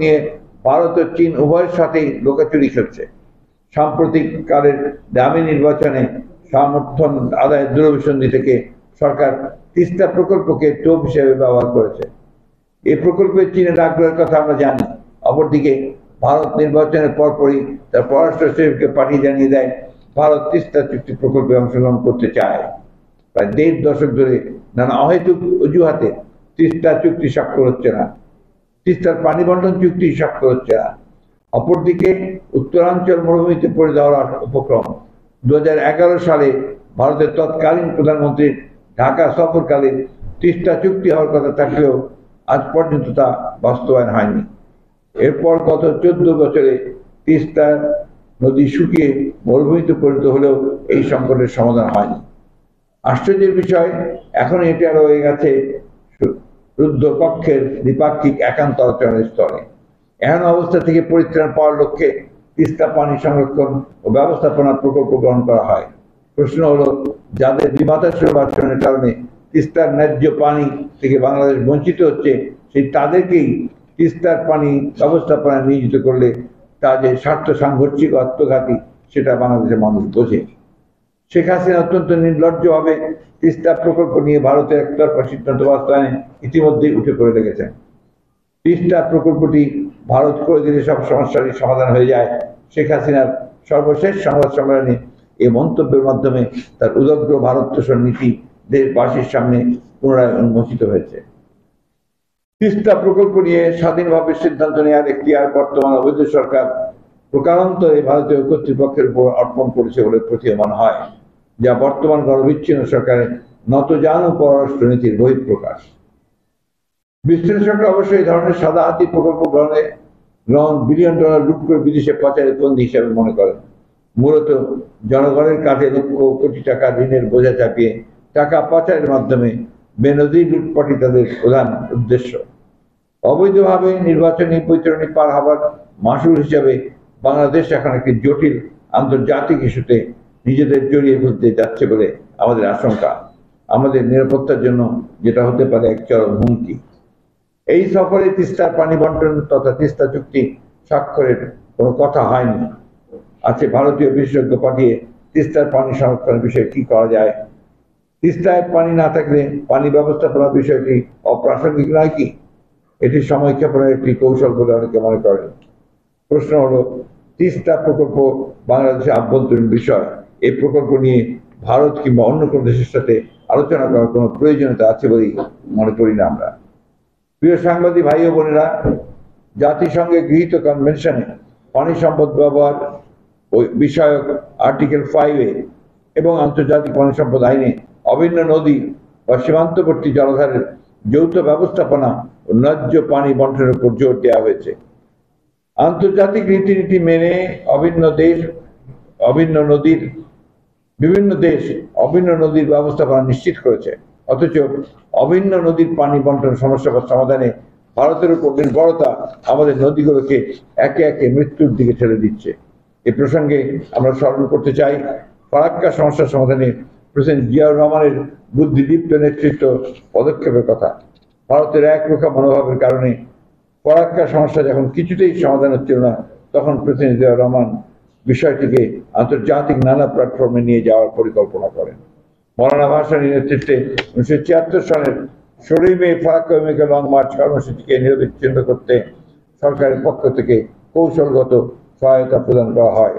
নিয়ে ভারত ও চীন উভয়ের সাথেই লোকাচুরি খেলছে। সাম্প্রতিককালের দামি নির্বাচনে সমর্থন আদায়ের দূরভিসন্ধি থেকে সরকার তিস্তা প্রকল্পকে টোপ হিসেবে ব্যবহার করেছে। এই প্রকল্পে চীনের আগ্রহের কথা আমরা জানি। অপরদিকে ভারত নির্বাচনের পরপরই তার পররাষ্ট্র সচিবকে পাঠিয়ে জানিয়ে দেয় ভারত তিস্তা চুক্তি প্রকল্পে অংশগ্রহণ করতে চায়। প্রায় 1.5 দশক ধরে নানা অহেতুক অজুহাতে তিস্তা চুক্তি স্বাক্ষর হচ্ছে না, তিস্তার পানি বন্টন চুক্তি স্বাক্ষর হচ্ছে না। অপরদিকে উত্তরাঞ্চল মরুভূমিতে পড়ে যাওয়ার উপক্রম। 2011 সালে ভারতের তৎকালীন প্রধানমন্ত্রীর ঢাকা সফরকালে তিস্তা চুক্তি হওয়ার কথা থাকলেও আজ পর্যন্ত তা বাস্তবায়ন হয়নি। এরপর গত 14 বছরে তিস্তা নদী শুকিয়ে মরুভূমিতে পরিণত হলেও এই সংকটের সমাধান হয়নি। আশ্চর্যের বিষয়, এখন এটা রয়ে গেছে রুদ্ধকক্ষের দ্বিপাক্ষিক একান্ত আলোচনার স্তরে। এমন অবস্থা থেকে পরিত্রাণ পাওয়ার লক্ষ্যে তিস্তা পানি সংরক্ষণ ও ব্যবস্থাপনার প্রকল্প গ্রহণ করা হয়। প্রশ্ন হলো, যাদের বিমাতাসুলভ আচরণের কারণে তিস্তার ন্যায্য পানি থেকে বাংলাদেশ বঞ্চিত হচ্ছে, সেই তাদেরকেই তিস্তার পানি ব্যবস্থাপনায় নিয়োজিত করলে তা যে স্বার্থ সাংঘর্ষিক আত্মঘাতী সেটা বাংলাদেশের মানুষ বোঝে। শেখ হাসিনা অত্যন্ত নির্লজ্জভাবে তিস্তা প্রকল্প নিয়ে ভারতের একতরফা সিদ্ধান্ত বাস্তবায়নে ইতিমধ্যেই উঠে পড়ে লেগেছেন। তিস্তা প্রকল্পটি ভারত করে দিলে সব সমস্যারই সমাধান হয়ে যায়। শেখ হাসিনার সর্বশেষ সংবাদ সম্মেলনে এই মন্তব্যের মাধ্যমে তার উদগ্র ভারত তোষণ নীতি দেশবাসীর সামনে পুনরায় উন্মোচিত হয়েছে। তিস্তা প্রকল্প নিয়ে স্বাধীনভাবে সিদ্ধান্ত নেওয়ার এখতিয়ার বর্তমান অবৈধ সরকার প্রকারান্তরে ভারতীয় কর্তৃপক্ষের উপর অর্পণ করেছে বলে প্রতীয়মান হয়, যা বর্তমান গণবিচ্ছিন্ন সরকারের নতজানু পররাষ্ট্র নীতির বহিঃপ্রকাশ। বিশ্লেষকরা অবশ্যই এই ধরনের সাদা হাতি প্রকল্প গ্রহণ বিলিয়ন ডলার লুট করে বিদেশে পাচারের ফন্দি হিসাবে মনে করেন। মূলত জনগণের কাছে লক্ষ কোটি টাকা ঋণের বোঝা চাপিয়ে টাকা পাচারের মাধ্যমে বেনজির লুটপাটই তাদের প্রধান উদ্দেশ্য। অবৈধভাবে নির্বাচনী বৈতরণী পার হবার মাসুল হিসাবে বাংলাদেশ এখন একটি জটিল আন্তর্জাতিক ইস্যুতে নিজেদের জড়িয়ে ফেলতে যাচ্ছে বলে আমাদের আশঙ্কা। আমাদের নিরাপত্তার জন্য যেটা হতে পারে এক চরম হুমকি। এই সফরে তিস্তার পানি বন্টন তথা তিস্তা চুক্তি স্বাক্ষরের কোনো কথা হয়নি। আছে ভারতীয় বিশেষজ্ঞ পাঠিয়ে তিস্তার পানি সংরক্ষণের বিষয়ে কি করা যায়। তিস্তায় পানি না থাকলে পানি ব্যবস্থাপনার বিষয়টি অপ্রাসঙ্গিক নয় কি? এটি সময়ক্ষেপণের একটি কৌশল বলে অনেকে মনে করেন। প্রশ্ন হলো, তিস্তা প্রকল্প বাংলাদেশের আভ্যন্তরীণ বিষয়। এই প্রকল্প নিয়ে ভারত কিংবা অন্য কোনো দেশের সাথে আলোচনা করার কোনো প্রয়োজনীয়তা আছে বলেই মনে করি না আমরা। প্রিয় সাংবাদিক ভাই ও বোনেরা, জাতিসংঘে গৃহীত কনভেনশনে পানি সম্পদ ব্যবহার বিষয়ক আর্টিকেল 5-এ এবং আন্তর্জাতিক পানি সম্পদ আইনে অভিন্ন নদী বা সীমান্তবর্তী জলাধারের যৌথ ব্যবস্থাপনা ও ন্যায্য পানি বন্টনের উপর জোর দেওয়া হয়েছে। আন্তর্জাতিক রীতিনীতি মেনে বিভিন্ন দেশ অভিন্ন নদীর ব্যবস্থাপনা নিশ্চিত করেছে, অথচ অভিন্ন নদীর পানি বন্টন সমস্যা সমাধানে ভারতের উপর নির্ভরতা আমাদের নদীগুলোকে একে একে মৃত্যুর দিকে ঠেলে দিচ্ছে। এ প্রসঙ্গে আমরা স্মরণ করতে চাই ফারাক্কা সমস্যা সমাধানে প্রেসিডেন্ট জিয়াউর রহমানের বুদ্ধিদীপ্ত নেতৃত্ব পদক্ষেপের কথা। ভারতের একরোখা মনোভাবের কারণে ফারাক্কা সমস্যা যখন কিছুতেই সমাধান হচ্ছিল না, তখন প্রেসিডেন্ট জিয়াউর রহমান বিষয়টিকে আন্তর্জাতিক নানা প্ল্যাটফর্মে নিয়ে যাওয়ার পরিকল্পনা করেন। মৌলানা ভাসানীর নেতৃত্বে 1976 সালের 16 মে ফারাক্কা অভিমুখে লং মার্চ কর্মসূচিকে নিরবিচ্ছিন্ন করতে সরকারের পক্ষ থেকে কৌশলগত সহায়তা প্রদান করা হয়।